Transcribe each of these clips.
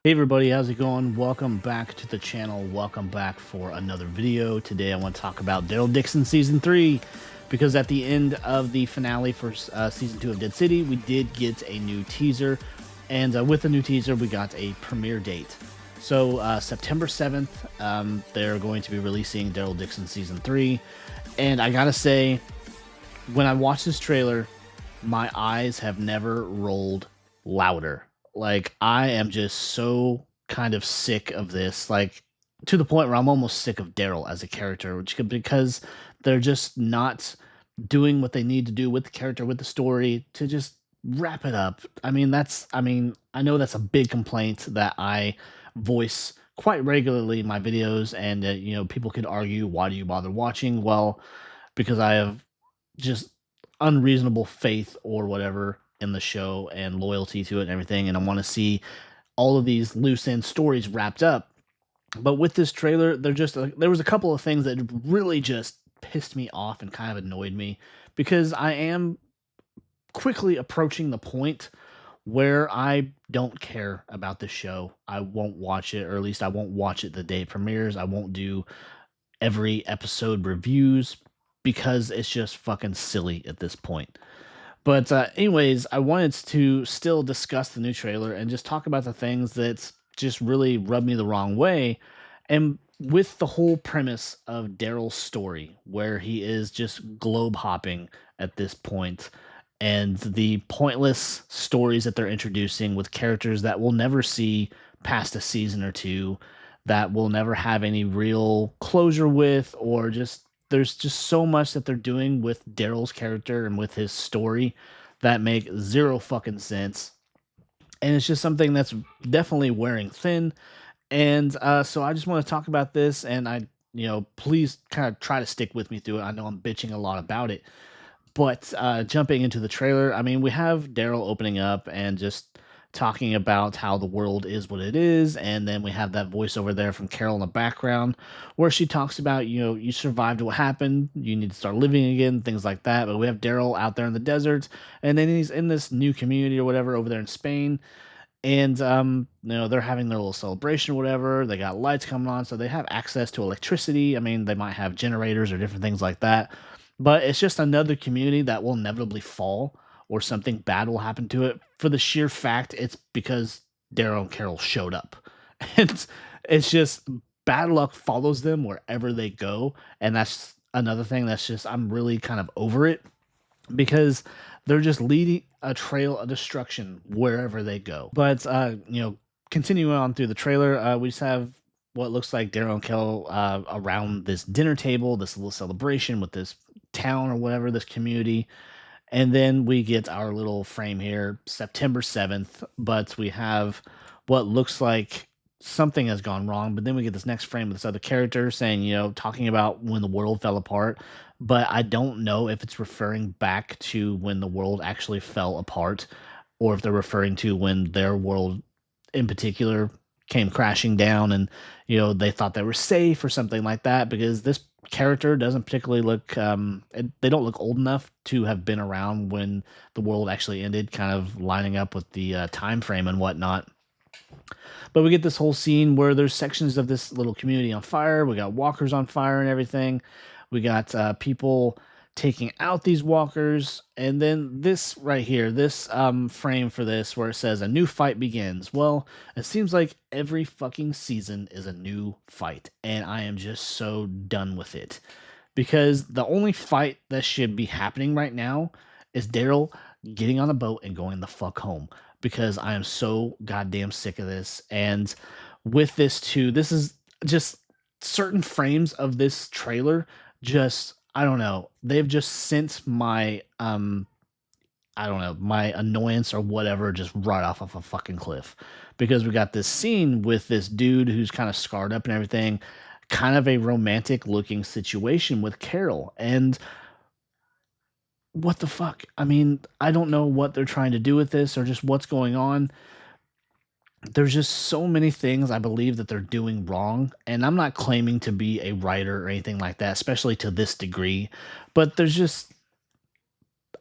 Hey everybody, how's it going? Welcome back to the channel. Welcome back for another video. Today I want to talk about Daryl Dixon Season 3 because at the end of the finale for Season 2 of Dead City, we did get a new teaser, and with the new teaser, we got a premiere date. So September 7th, they're going to be releasing Daryl Dixon Season 3, and I gotta say, when I watched this trailer, my eyes have never rolled louder. Like, I am just so kind of sick of this, like, to the point where I'm almost sick of Daryl as a character, because they're just not doing what they need to do with the character, with the story, to just wrap it up. I know that's a big complaint that I voice quite regularly in my videos, and people could argue, why do you bother watching? Well, because I have just unreasonable faith or whatever in the show and loyalty to it and everything, and I want to see all of these loose end stories wrapped up. But with this trailer, there was a couple of things that really just pissed me off and kind of annoyed me, because I am quickly approaching the point where I don't care about the show. I won't watch it, or at least I won't watch it the day it premieres. I won't do every episode reviews because it's just fucking silly at this point. But anyways, I wanted to still discuss the new trailer and just talk about the things that just really rubbed me the wrong way. And with the whole premise of Daryl's story, where he is just globe hopping at this point, and the pointless stories that they're introducing with characters that we'll never see past a season or two, that we'll never have any real closure with, or just there's just so much that they're doing with Daryl's character and with his story that make zero fucking sense. And it's just something that's definitely wearing thin. And so I just want to talk about this, and please kind of try to stick with me through it. I know I'm bitching a lot about it, but jumping into the trailer, I mean, we have Daryl opening up and just talking about how the world is what it is, and then we have that voiceover there from Carol in the background where she talks about, you survived what happened, you need to start living again, things like that. But we have Daryl out there in the desert, and then he's in this new community or whatever over there in Spain, and they're having their little celebration or whatever. They got lights coming on, so they have access to electricity. I mean, they might have generators or different things like that, but it's just another community that will inevitably fall, or something bad will happen to it, for the sheer fact it's because Daryl and Carol showed up. And it's just bad luck follows them wherever they go, and that's another thing that's just, I'm really kind of over it, because they're just leading a trail of destruction wherever they go. But continuing on through the trailer, we just have what looks like Daryl and Kel around this dinner table, this little celebration with this town or whatever, this community. And then we get our little frame here, September 7th, but we have what looks like something has gone wrong. But then we get this next frame with this other character saying, talking about when the world fell apart. But I don't know if it's referring back to when the world actually fell apart, or if they're referring to when their world in particular came crashing down, and they thought they were safe or something like that, because this character doesn't particularly look they don't look old enough to have been around when the world actually ended, kind of lining up with the time frame and whatnot. But we get this whole scene where there's sections of this little community on fire. We got walkers on fire and everything. We got people taking out these walkers. And then this right here, this frame for this, where it says a new fight begins. Well, it seems like every fucking season is a new fight, and I am just so done with it. Because the only fight that should be happening right now is Daryl getting on a boat and going the fuck home, because I am so goddamn sick of this. And with this too, this is just certain frames of this trailer, just, I don't know, they've just sent my I don't know, my annoyance or whatever just right off of a fucking cliff. Because we got this scene with this dude who's kind of scarred up and everything, kind of a romantic looking situation with Carol. And what the fuck? I mean, I don't know what they're trying to do with this, or just what's going on. There's just so many things I believe that they're doing wrong, and I'm not claiming to be a writer or anything like that, especially to this degree, but there's just,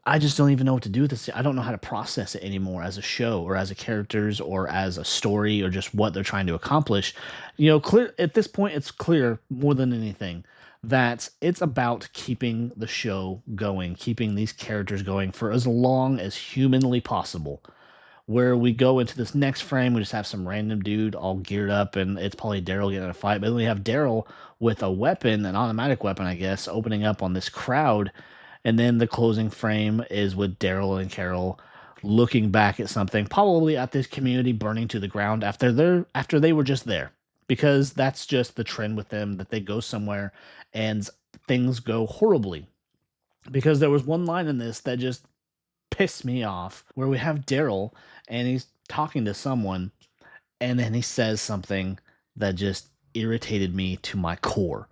I just don't even know what to do with this. I don't know how to process it anymore as a show or as a characters or as a story or just what they're trying to accomplish. Clear at this point, it's clear more than anything that it's about keeping the show going, keeping these characters going for as long as humanly possible. Where we go into this next frame, we just have some random dude all geared up, and it's probably Daryl getting in a fight. But then we have Daryl with a weapon, an automatic weapon, I guess, opening up on this crowd. And then the closing frame is with Daryl and Carol looking back at something, probably at this community burning to the ground after they were just there. Because that's just the trend with them, that they go somewhere and things go horribly. Because there was one line in this that just pissed me off where we have Daryl and he's talking to someone and then he says something that just irritated me to my core,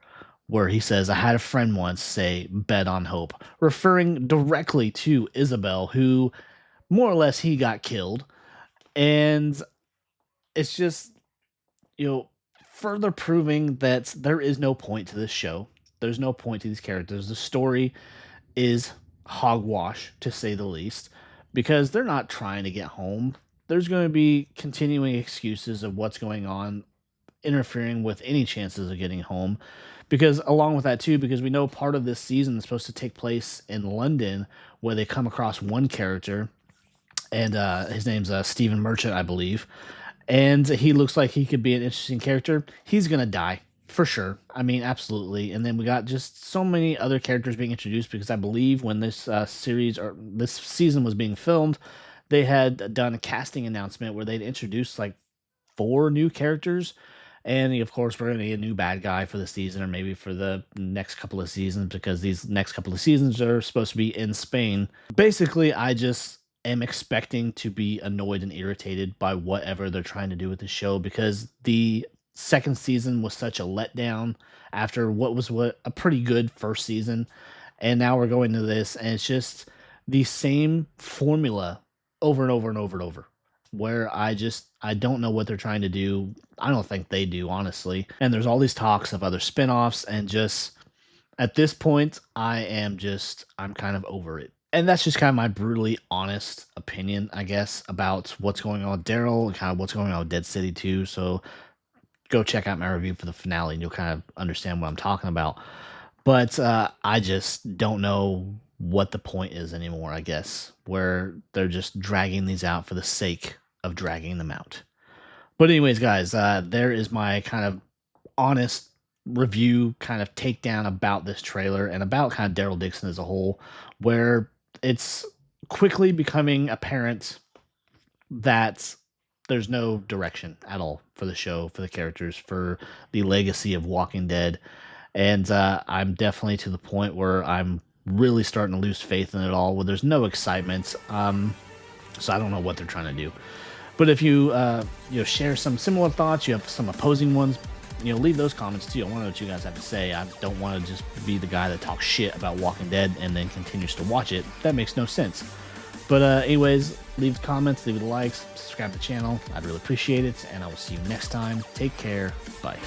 where he says, I had a friend once say, bet on hope, referring directly to Isabel, who more or less he got killed. And it's just, further proving that there is no point to this show. There's no point to these characters. The story is hogwash, to say the least, because they're not trying to get home. There's going to be continuing excuses of what's going on, interfering with any chances of getting home. Because along with that too, because we know part of this season is supposed to take place in London, where they come across one character, and his name's Stephen Merchant, I believe, and he looks like he could be an interesting character. He's gonna die for sure. I mean, absolutely. And then we got just so many other characters being introduced, because I believe when this series or this season was being filmed, they had done a casting announcement where they'd introduced like 4 new characters. And of course, we're going to get a new bad guy for the season, or maybe for the next couple of seasons, because these next couple of seasons are supposed to be in Spain. Basically, I just am expecting to be annoyed and irritated by whatever they're trying to do with the show, because the second season was such a letdown after what a pretty good first season. And now we're going to this, and it's just the same formula over and over and over and over, where I don't know what they're trying to do. I don't think they do, honestly. And there's all these talks of other spin-offs, and just at this point, I'm kind of over it. And that's just kind of my brutally honest opinion, I guess, about what's going on with Daryl and kind of what's going on with Dead City 2. So go check out my review for the finale and you'll kind of understand what I'm talking about. But I just don't know what the point is anymore, I guess, where they're just dragging these out for the sake of dragging them out. But anyways, guys, there is my kind of honest review, kind of takedown about this trailer and about kind of Daryl Dixon as a whole, where it's quickly becoming apparent that there's no direction at all for the show, for the characters, for the legacy of Walking Dead. And I'm definitely to the point where I'm really starting to lose faith in it all, where there's no excitement. So I don't know what they're trying to do. But if you share some similar thoughts, you have some opposing ones, leave those comments too. I want to know what you guys have to say. I don't want to just be the guy that talks shit about Walking Dead and then continues to watch it. That makes no sense. But anyways, leave comments, leave the likes, subscribe to the channel. I'd really appreciate it, and I will see you next time. Take care. Bye.